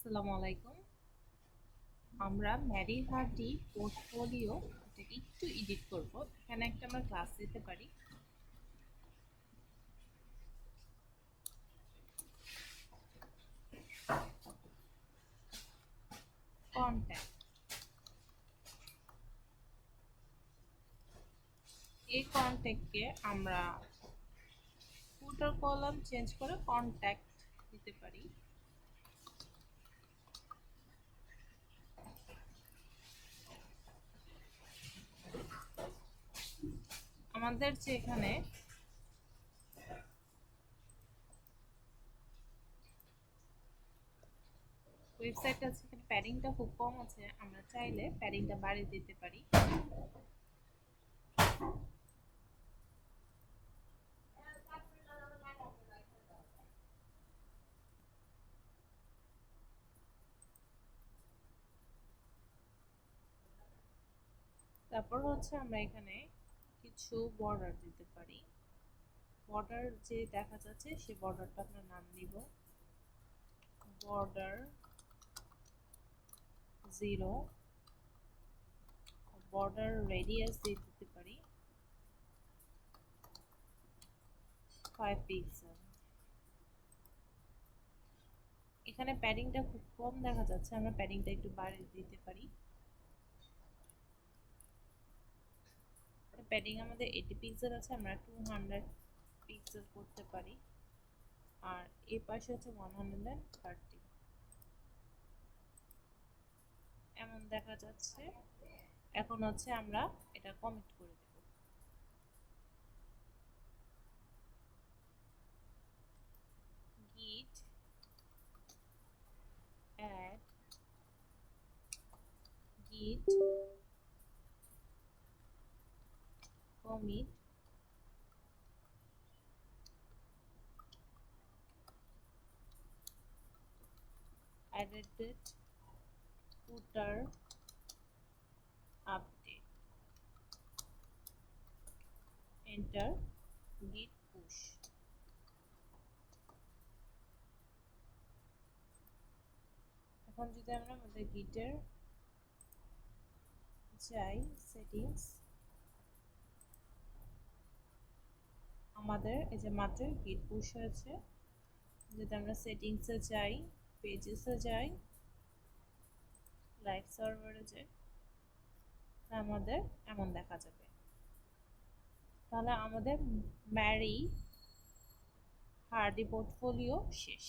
আসসালামু আলাইকুম। আমরা ম্যারি হার্ডি পোর্টফোলিও এটাকে একটু এডিট করব। এখানে একটা আমরা ক্লাস দিতে পারি। কন্ট্যাক্ট, এই কন্ট্যাক্টকে আমরা ফুটার কলাম চেঞ্জ করে কন্ট্যাক্ট দিতে পারি। আমাদের যে এখানে ওয়েবসাইটটা আছে, এখানে প্যাডিংটা খুব কম আছে, আমরা চাইলে প্যাডিংটা বাড়িয়ে দিতে পারি। তারপর হচ্ছে আমরা এখানে কিছু বর্ডার দিতে পারি। বর্ডার যে দেখা যাচ্ছে সেই বর্ডারটা আমরা নাম দিব বর্ডার 0, বর্ডার রেডিয়াস দিয়ে দিতে পারি 5 পিক্সেল। এখানে প্যাডিংটা খুব কম দেখা যাচ্ছে, আমরা প্যাডিংটা একটু বাড়িয়ে দিতে পারি। প্যাডিং আমাদের 80 পিক্সেল আছে, আমরা 200 পিক্সেল করতে পারি। আর এই পাশে হচ্ছে 130, এমন দেখা যাচ্ছে। এখন হচ্ছে আমরা এটা কমিট করে দেব। git add git commit added footer update, enter, git push। এখন যদি আমরা আমাদের গিটের যাই সেটিংস, আমাদের এই যে মাত্র গিট পুশ হয়েছে। যদি আমরা সেটিংসে যাই, পেজেসে যাই, লাইভ সার্ভারে যাই, আমাদের এমন দেখা যাবে। তাহলে আমাদের ম্যারি হার্ডি পোর্টফোলিও শেষ।